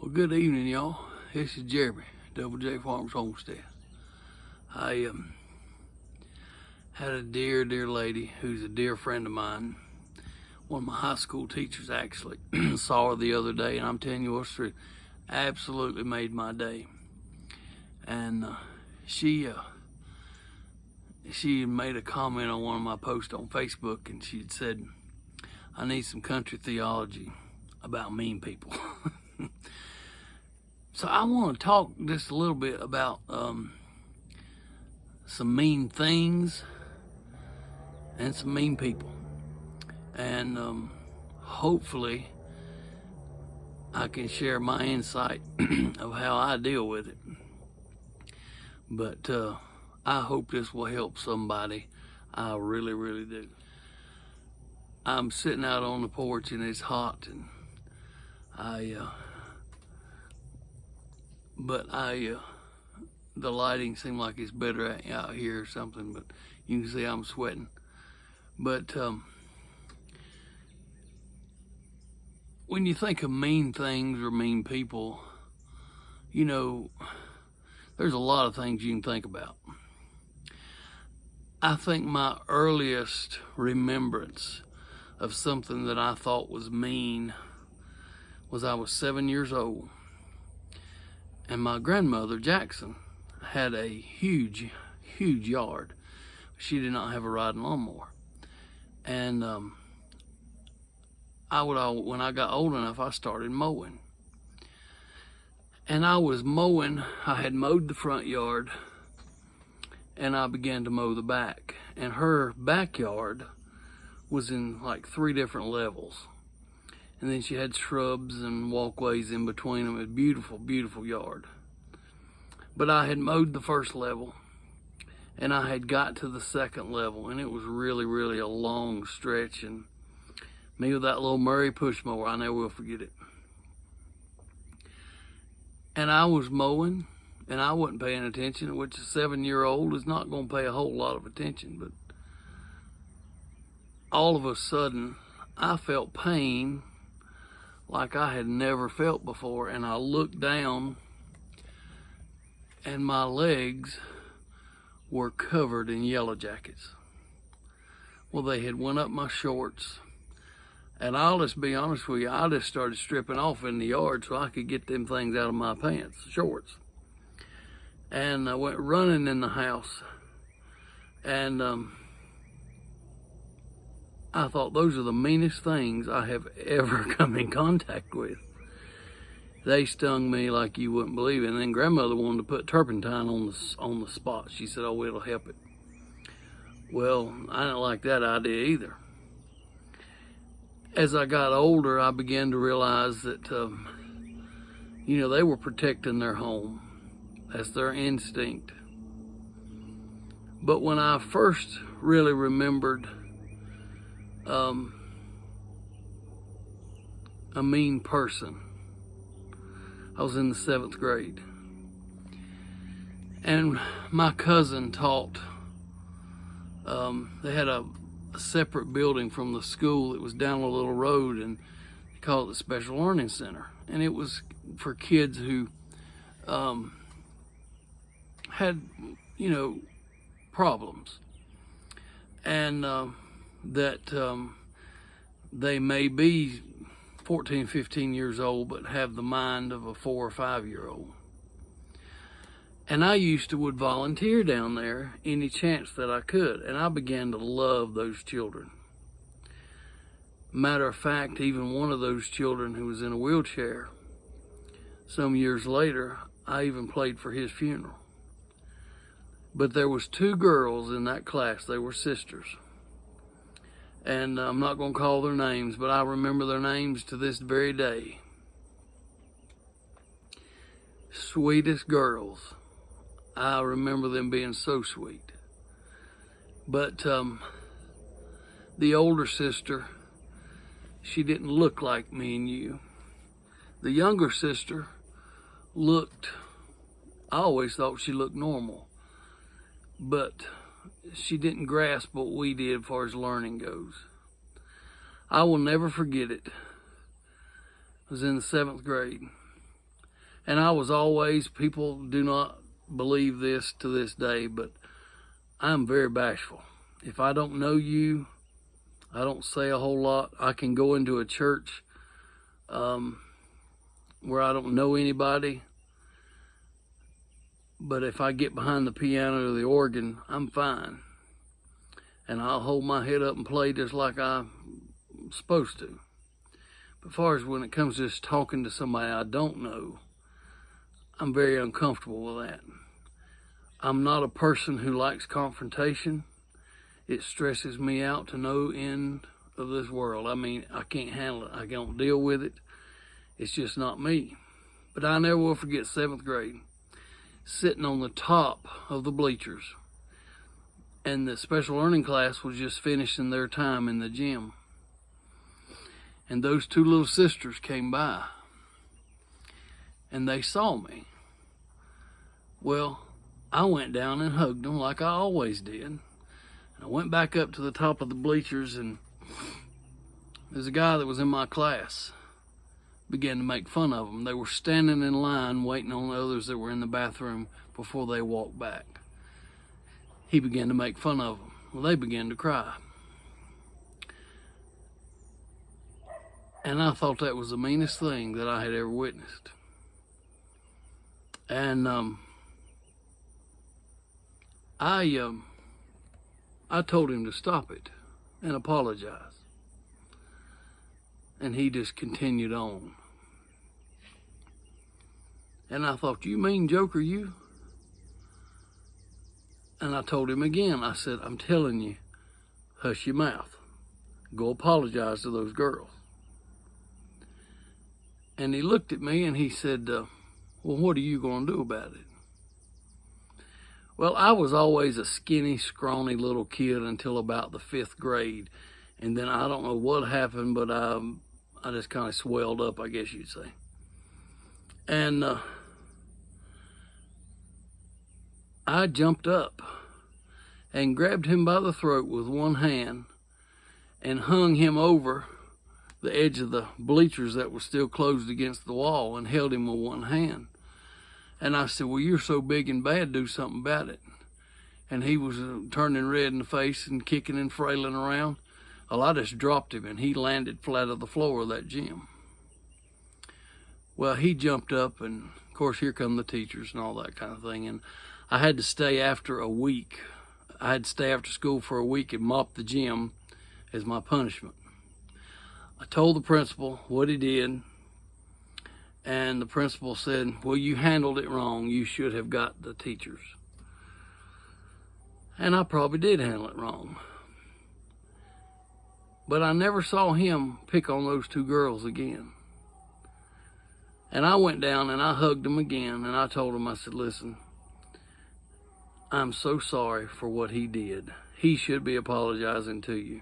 Well, good evening, y'all. This is Jeremy, Double J Farms Homestead. I had a dear lady who's a dear friend of mine. One of my high school teachers actually saw her the other day, and I'm telling you what's true. Absolutely made my day. And she made a comment on one of my posts on Facebook, and she had said, "I need some country theology about mean people." So I want to talk just a little bit about some mean things and some mean people, and hopefully I can share my insight of how I deal with it. But I hope this will help somebody. I really do. I'm sitting out on the porch and it's hot, and the lighting seemed like it's better out here or something, but you can see I'm sweating. But when you think of mean things or mean people, you know, there's a lot of things you can think about. I think my earliest remembrance of something that I thought was mean was I was 7 years old. And my grandmother, Jackson, had a huge yard. She did not have a riding lawnmower. And when I got old enough, I started mowing. And I was mowing, I had mowed the front yard, and I began to mow the back. And her backyard was in like 3 different levels. And then she had shrubs and walkways in between them. A beautiful yard. But I had mowed the first level, and I had got to the second level, and it was really a long stretch. And me with that little Murray push mower, I never will forget it. And I was mowing, and I wasn't paying attention, which a 7-year-old is not going to pay a whole lot of attention. But all of a sudden, I felt pain like I had never felt before, and I looked down and my legs were covered in yellow jackets. Well, they had went up my shorts, and I'll just be honest with you, I just started stripping off in the yard so I could get them things out of my pants, shorts. And I went running in the house, and I thought, those are the meanest things I have ever come in contact with. They stung me like you wouldn't believe it. And then grandmother wanted to put turpentine on the spot. She said, "Oh, it'll help it." Well, I didn't like that idea either. As I got older, I began to realize that, you know, they were protecting their home. That's their instinct. But when I first really remembered a mean person, I was in the 7th grade, and my cousin taught. They had a separate building from the school that was down a little road, and they called it the Special Learning Center, and it was for kids who had, you know, problems, and that they may be 14, 15 years old, but have the mind of a 4 or 5-year-old. And I would volunteer down there any chance that I could, and I began to love those children. Matter of fact, even one of those children who was in a wheelchair, some years later, I even played for his funeral. But there was 2 girls in that class. They were sisters. And I'm not going to call their names, but I remember their names to this very day. Sweetest girls. I remember them being so sweet. But the older sister, she didn't look like me and you. The younger sister looked, I always thought she looked normal, but she didn't grasp what we did as far as learning goes. I will never forget it. I was in the 7th grade. And I was always, people do not believe this to this day, but I'm very bashful. If I don't know you, I don't say a whole lot. I can go into a church where I don't know anybody, but if I get behind the piano or the organ, I'm fine. And I'll hold my head up and play just like I'm supposed to. But as far as when it comes to just talking to somebody I don't know, I'm very uncomfortable with that. I'm not a person who likes confrontation. It stresses me out to no end of this world. I mean, I can't handle it. I don't deal with it. It's just not me. But I never will forget 7th grade, sitting on the top of the bleachers. And the special learning class was just finishing their time in the gym. And those 2 little sisters came by. And they saw me. Well, I went down and hugged them like I always did. I went back up to the top of the bleachers, and there's a guy that was in my class began to make fun of them. They were standing in line waiting on the others that were in the bathroom before they walked back. He began to make fun of them. Well, they began to cry. And I thought that was the meanest thing that I had ever witnessed. And I told him to stop it and apologize. And he just continued on. And I thought, you mean joker, you? And I told him again, I said, I'm telling you, hush your mouth. Go apologize to those girls. And he looked at me and he said, well, what are you going to do about it? Well, I was always a skinny, scrawny little kid until about the 5th grade. And then I don't know what happened, but I just kind of swelled up, I guess you'd say. And I jumped up and grabbed him by the throat with one hand and hung him over the edge of the bleachers that were still closed against the wall and held him with one hand. And I said, well, you're so big and bad, do something about it. And he was turning red in the face and kicking and frailing around. Well, I just dropped him, and he landed flat on the floor of that gym. Well, he jumped up, and of course, here come the teachers and all that kind of thing. And I had to stay after a week. I had to stay after school for a week and mop the gym as my punishment. I told the principal what he did. And the principal said, well, you handled it wrong. You should have got the teachers. And I probably did handle it wrong. But I never saw him pick on those 2 girls again. And I went down and I hugged him again. And I told him, I said, listen, I'm so sorry for what he did. He should be apologizing to you.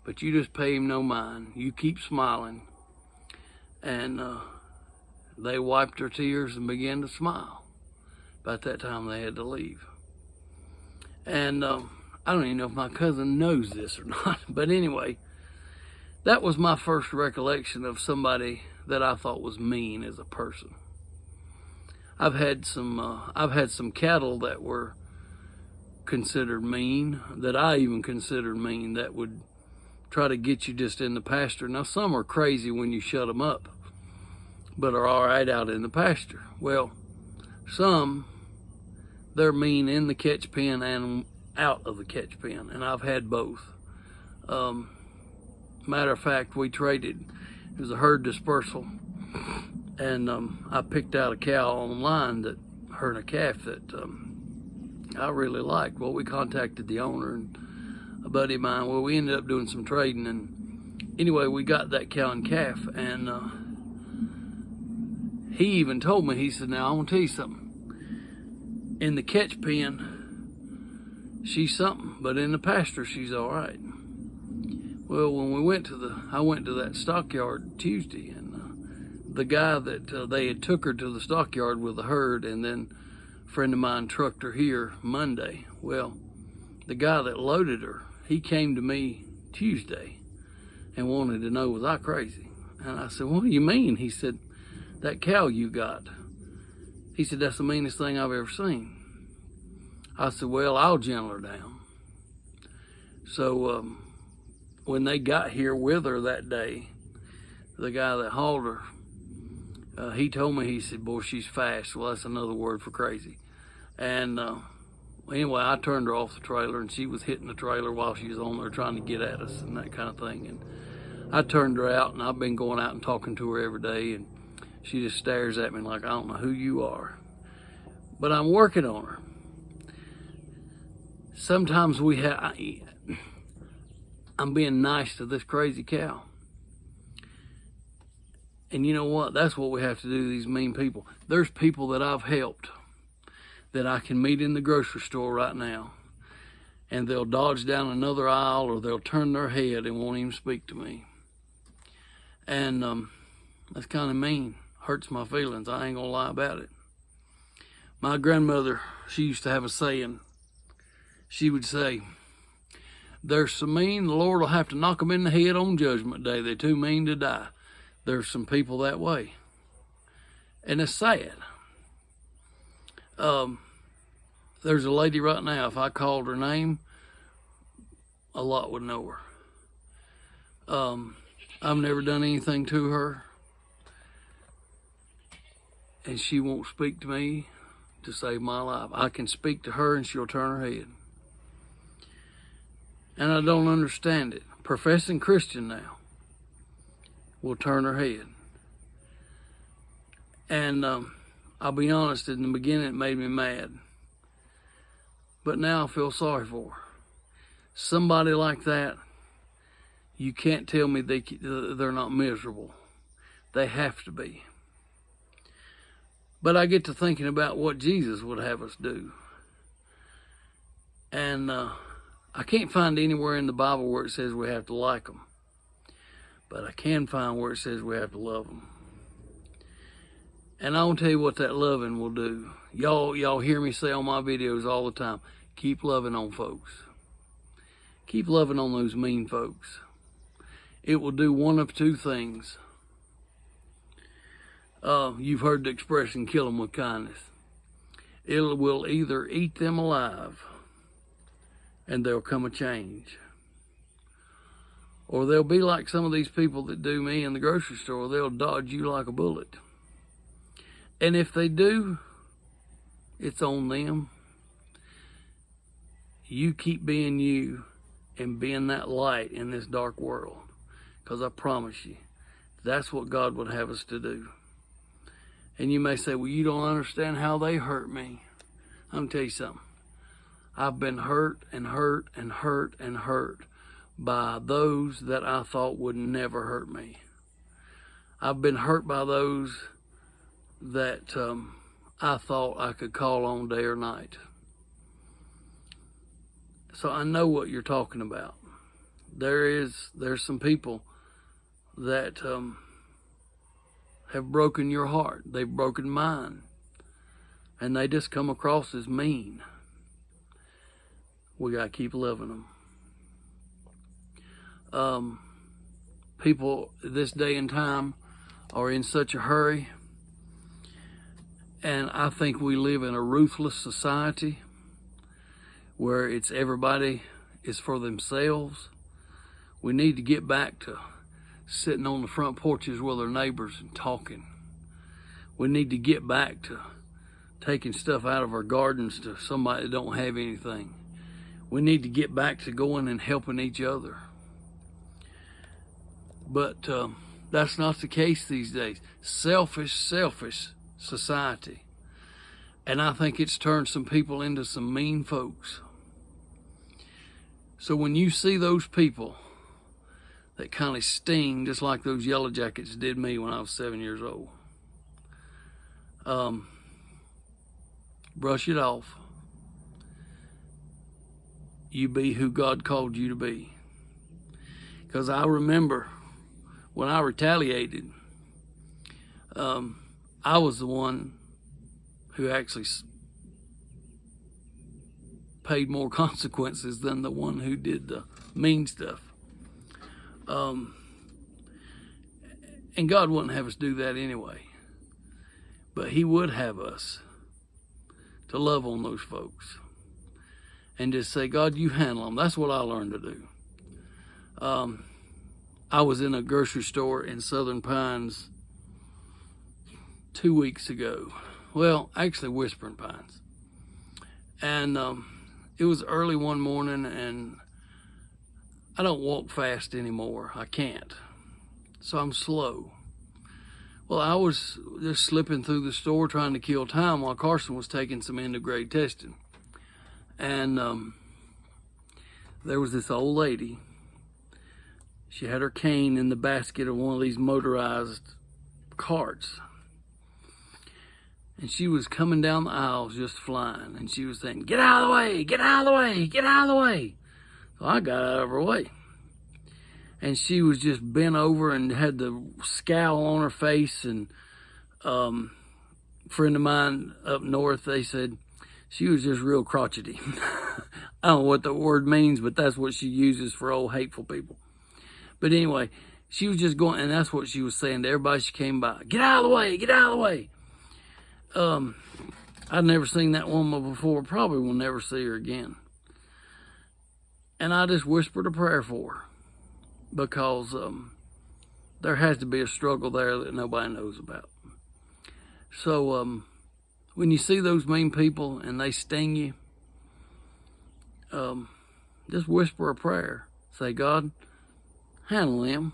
But you just pay him no mind. You keep smiling. And they wiped their tears and began to smile. About that time, they had to leave. And I don't even know if my cousin knows this or not. But anyway, that was my first recollection of somebody that I thought was mean as a person. I've had some cattle that were considered mean, that I even considered mean, that would try to get you just in the pasture. Now, some are crazy when you shut them up, but are all right out in the pasture. Well, some, they're mean in the catch pen and out of the catch pen, and I've had both. Matter of fact, we traded. It was a herd dispersal, and I picked out a cow online that herd a calf that I really liked. Well, we contacted the owner and a buddy of mine. Well, we ended up doing some trading, and anyway, we got that cow and calf, and he even told me, he said, now, I want to tell you something. In the catch pen, she's something, but in the pasture, she's all right. Well, when I went to that stockyard Tuesday, and the guy that they had took her to the stockyard with the herd, and then a friend of mine trucked her here Monday. Well, the guy that loaded her, he came to me Tuesday and wanted to know, was I crazy? And I said, what do you mean? He said, that cow you got, He said, that's the meanest thing I've ever seen. I said, well, I'll gentle her down. So when they got here with her that day, the guy that hauled her, he told me, he said, boy, she's fast. Well, that's another word for crazy. And anyway, I turned her off the trailer, and she was hitting the trailer while she was on there trying to get at us and that kind of thing. And I turned her out, and I've been going out and talking to her every day, and she just stares at me like, I don't know who you are. But I'm working on her. Sometimes I'm being nice to this crazy cow. And you know what? That's what we have to do to these mean people. There's people that I've helped that I can meet in the grocery store right now, and they'll dodge down another aisle, or they'll turn their head and won't even speak to me. And that's kind of mean. Hurts my feelings. I ain't gonna lie about it. My grandmother, she used to have a saying. She would say, there's some mean, the Lord will have to knock them in the head on Judgment Day. They're too mean to die. There's some people that way. And it's sad. There's a lady right now, if I called her name, a lot would know her. I've never done anything to her, and she won't speak to me to save my life. I can speak to her and she'll turn her head. And I don't understand it. Professing Christian now will turn her head. And I'll be honest, in the beginning it made me mad. But now I feel sorry for her. Somebody like that, you can't tell me they're not miserable. They have to be. But I get to thinking about what Jesus would have us do. And I can't find anywhere in the Bible where it says we have to like them. But I can find where it says we have to love them. And I'll tell you what that loving will do. Y'all hear me say on my videos all the time, keep loving on folks. Keep loving on those mean folks. It will do one of two things. You've heard the expression, kill them with kindness. It will either eat them alive and there'll come a change. Or they'll be like some of these people that do me in the grocery store. They'll dodge you like a bullet. And if they do, it's on them. You keep being you and being that light in this dark world. Because I promise you, that's what God would have us to do. And you may say, well, you don't understand how they hurt me. I'm going to tell you something. I've been hurt and hurt and hurt and hurt by those that I thought would never hurt me. I've been hurt by those that I thought I could call on day or night. So I know what you're talking about. There's some people that have broken your heart. They've broken mine. And they just come across as mean. We got to keep loving them. People this day and time are in such a hurry. And I think we live in a ruthless society where it's everybody is for themselves. We need to get back to sitting on the front porches with our neighbors and talking. We need to get back to taking stuff out of our gardens to somebody that don't have anything. We need to get back to going and helping each other. But that's not the case these days. Selfish society. And I think it's turned some people into some mean folks. So when you see those people that kind of sting, just like those yellow jackets did me when I was 7 years old, brush it off. You be who God called you to be. Because I remember when I retaliated, I was the one who actually paid more consequences than the one who did the mean stuff. And God wouldn't have us do that anyway. But he would have us to love on those folks and just say, God, you handle them. That's what I learned to do. I was in a grocery store in Southern Pines 2 weeks ago. Well, actually Whispering Pines. And it was early one morning, and I don't walk fast anymore. I can't. So I'm slow. Well, I was just slipping through the store trying to kill time while Carson was taking some end of grade testing. And there was this old lady. She had her cane in the basket of one of these motorized carts. And she was coming down the aisles just flying. And she was saying, get out of the way, get out of the way, get out of the way. So I got out of her way. And she was just bent over and had the scowl on her face. And a friend of mine up north, they said she was just real crotchety. I don't know what the word means, but that's what she uses for old hateful people. But anyway, she was just going, and that's what she was saying to everybody she came by. Get out of the way, get out of the way. I'd never seen that woman before, probably will never see her again. And I just whispered a prayer for her because there has to be a struggle there that nobody knows about. So when you see those mean people and they sting you, just whisper a prayer. Say, God, handle them.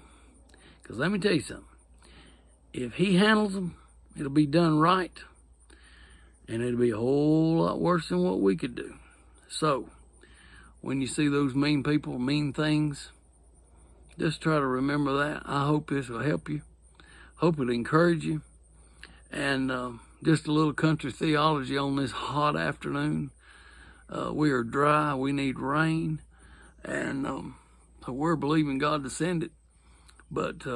Because let me tell you something. If he handles them, it'll be done right. And it'll be a whole lot worse than what we could do. So, when you see those mean people, mean things, just try to remember that. I hope this will help you. Hope it'll encourage you. And just a little country theology on this hot afternoon. We are dry. We need rain. And so we're believing God to send it. But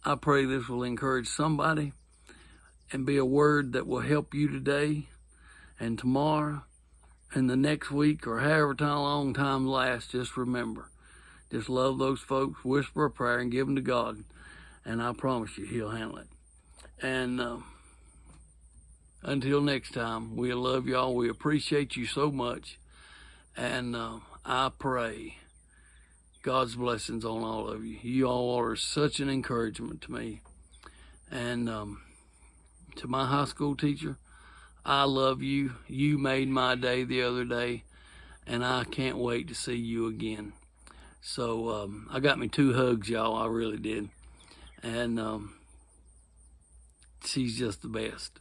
I pray this will encourage somebody and be a word that will help you today and tomorrow and the next week or however long time lasts. Just remember, just love those folks, whisper a prayer and give them to God. And I promise you, he'll handle it. And until next time, we love y'all. We appreciate you so much. And I pray God's blessings on all of you. You all are such an encouragement to me. And to my high school teacher, I love you. You made my day the other day, and I can't wait to see you again. So I got me 2 hugs, y'all. I really did. And she's just the best.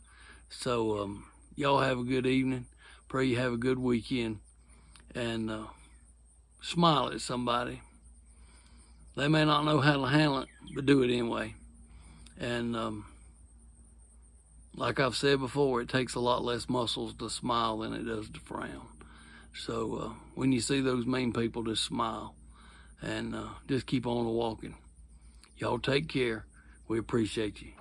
So y'all have a good evening. Pray you have a good weekend. And smile at somebody. They may not know how to handle it, but do it anyway. And like I've said before, it takes a lot less muscles to smile than it does to frown. So when you see those mean people, just smile and just keep on walking. Y'all take care. We appreciate you.